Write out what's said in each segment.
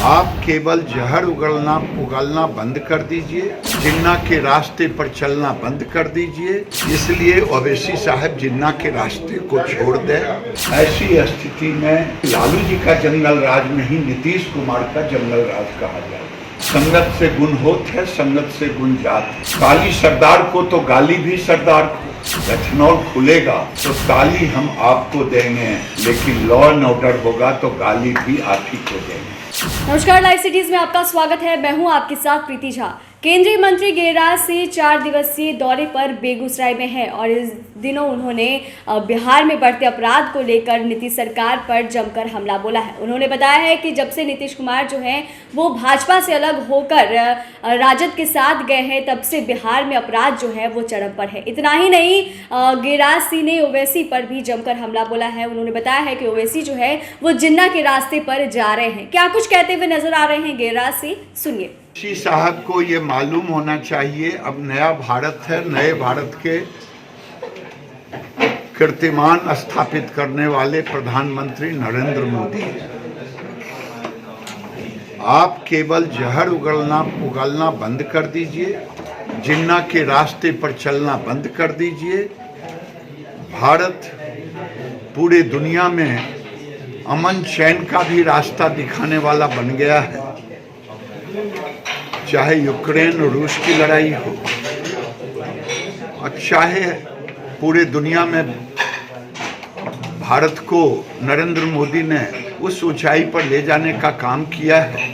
आप केवल जहर उगलना बंद कर दीजिए, जिन्ना के रास्ते पर चलना बंद कर दीजिए। इसलिए ओवैसी साहब जिन्ना के रास्ते को छोड़ दें। ऐसी स्थिति में लालू जी का जंगल राज नहीं, नीतीश कुमार का जंगल राज कहा जाए। संगत से गुण होत है, संगत से गुण जात है। काली सरदार को तो गाली भी सरदार को। लखनऊ खुलेगा तो ताली हम आपको देंगे, लेकिन लॉ एंड ऑर्डर होगा तो गाली भी आप ही को देंगे। नमस्कार, लाइव सिटीज में आपका स्वागत है। मैं हूं आपके साथ प्रीति झा। केंद्रीय मंत्री गिरिराज सिंह 4 दिवसीय दौरे पर बेगूसराय में है और इस दिनों उन्होंने बिहार में बढ़ते अपराध को लेकर नीतीश सरकार पर जमकर हमला बोला है। उन्होंने बताया है कि जब से नीतीश कुमार जो हैं वो भाजपा से अलग होकर राजद के साथ गए हैं, तब से बिहार में अपराध जो है वो चरम पर है। इतना ही नहीं, गिरिराज सिंह ने ओवैसी पर भी जमकर हमला बोला है। उन्होंने बताया है कि ओवैसी जो है वो जिन्ना के रास्ते पर जा रहे हैं। क्या कुछ कहते हुए नजर आ रहे हैं गिरिराज सिंह, सुनिए। ओवैसी साहब को ये मालूम होना चाहिए अब नया भारत है, नए भारत के कीर्तिमान स्थापित करने वाले प्रधानमंत्री नरेंद्र मोदी। आप केवल जहर उगलना बंद कर दीजिए, जिन्ना के रास्ते पर चलना बंद कर दीजिए। भारत पूरे दुनिया में अमन चैन का भी रास्ता दिखाने वाला बन गया है। चाहे यूक्रेन और रूस की लड़ाई हो और चाहे पूरे दुनिया में भारत को नरेंद्र मोदी ने उस ऊंचाई पर ले जाने का काम किया है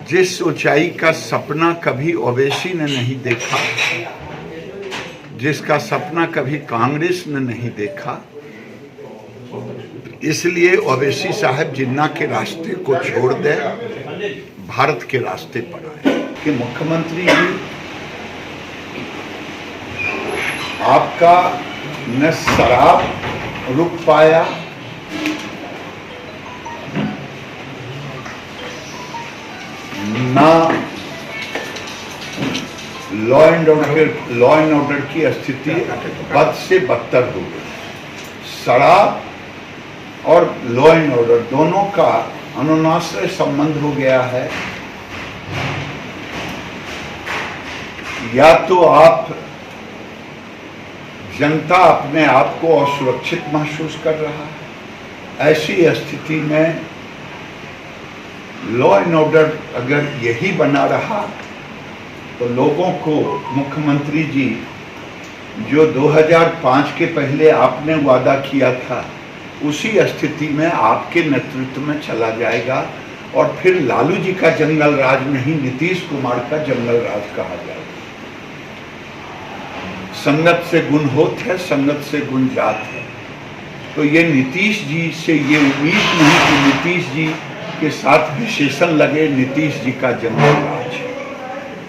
जिस ऊंचाई का सपना कभी ओवैसी ने नहीं देखा, जिसका सपना कभी कांग्रेस ने नहीं देखा। इसलिए ओवैसी साहब जिन्ना के रास्ते को छोड़ दे, भारत के रास्ते पर आए। कि मुख्यमंत्री जी, आपका न शराब रुक पाया, ना लॉ एंड ऑर्डर की स्थिति बद से बदतर हो गई। शराब और लॉ एंड ऑर्डर दोनों का अनुनाश्रय संबंध हो गया है। या तो आप जनता अपने आप को असुरक्षित महसूस कर रहा है, ऐसी स्थिति में लॉ एंड ऑर्डर अगर यही बना रहा तो लोगों को मुख्यमंत्री जी जो 2005 के पहले आपने वादा किया था उसी स्थिति में आपके नेतृत्व में चला जाएगा और फिर लालू जी का जंगल राज नहीं, नीतीश कुमार का जंगल राज कहा जाएगा। संगत से गुण होत है, संगत से गुण जात है। तो ये नीतीश जी से ये उम्मीद नहीं कि नीतीश जी के साथ विशेषण लगे नीतीश जी का जंगल राज,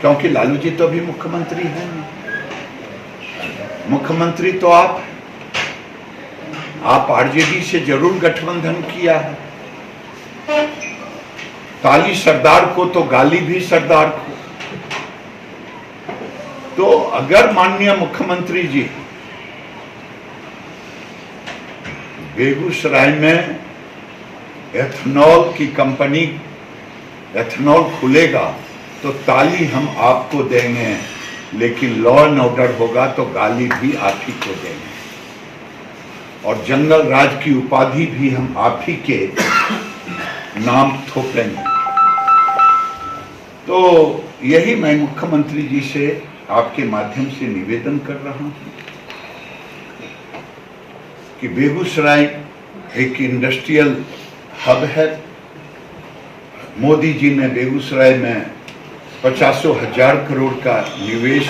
क्योंकि लालू जी तो अभी मुख्यमंत्री हैं। मुख्यमंत्री तो आप आरजेडी से जरूर गठबंधन किया है। ताली सरदार को तो गाली भी सरदार को। तो अगर माननीय मुख्यमंत्री जी बेगूसराय में एथेनॉल की कंपनी एथेनॉल खुलेगा तो ताली हम आपको देंगे, लेकिन लॉ एंड ऑर्डर होगा तो गाली भी आप ही को देंगे और जंगल राज की उपाधि भी हम आप ही के नाम थोपेंगे। तो यही मैं मुख्यमंत्री जी से आपके माध्यम से निवेदन कर रहा हूं कि बेगूसराय एक इंडस्ट्रियल हब है। मोदी जी ने बेगूसराय में 50,000 करोड़ का निवेश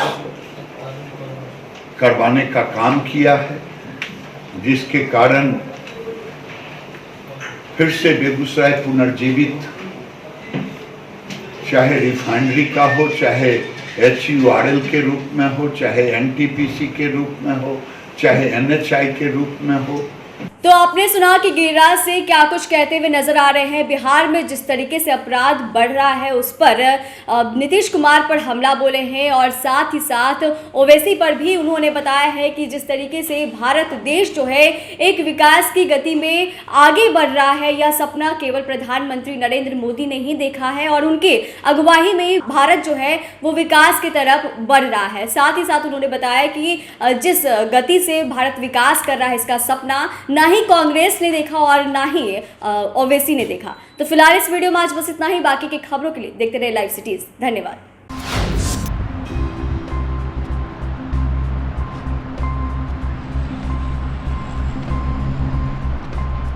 करवाने का काम किया है, जिसके कारण फिर से बेगूसराय पुनर्जीवित, चाहे रिफाइनरी का हो, चाहे HURL के रूप में हो, चाहे NTPC के रूप में हो, चाहे NHI के रूप में हो। तो आपने सुना कि गिरिराज से क्या कुछ कहते हुए नजर आ रहे हैं। बिहार में जिस तरीके से अपराध बढ़ रहा है उस पर नीतीश कुमार पर हमला बोले हैं और साथ ही साथ ओवैसी पर भी उन्होंने बताया है कि जिस तरीके से भारत देश जो है एक विकास की गति में आगे बढ़ रहा है, यह सपना केवल प्रधानमंत्री नरेंद्र मोदी ने ही देखा है और उनके अगुवाई में भारत जो है वो विकास की तरफ बढ़ रहा है। साथ ही साथ उन्होंने बताया कि जिस गति से भारत विकास कर रहा है इसका सपना ना ही कांग्रेस ने देखा और ना ही ओवैसी ने देखा। तो फिलहाल इस वीडियो में आज बस इतना ही। बाकी की खबरों के लिए देखते रहे लाइव सिटीज। धन्यवाद।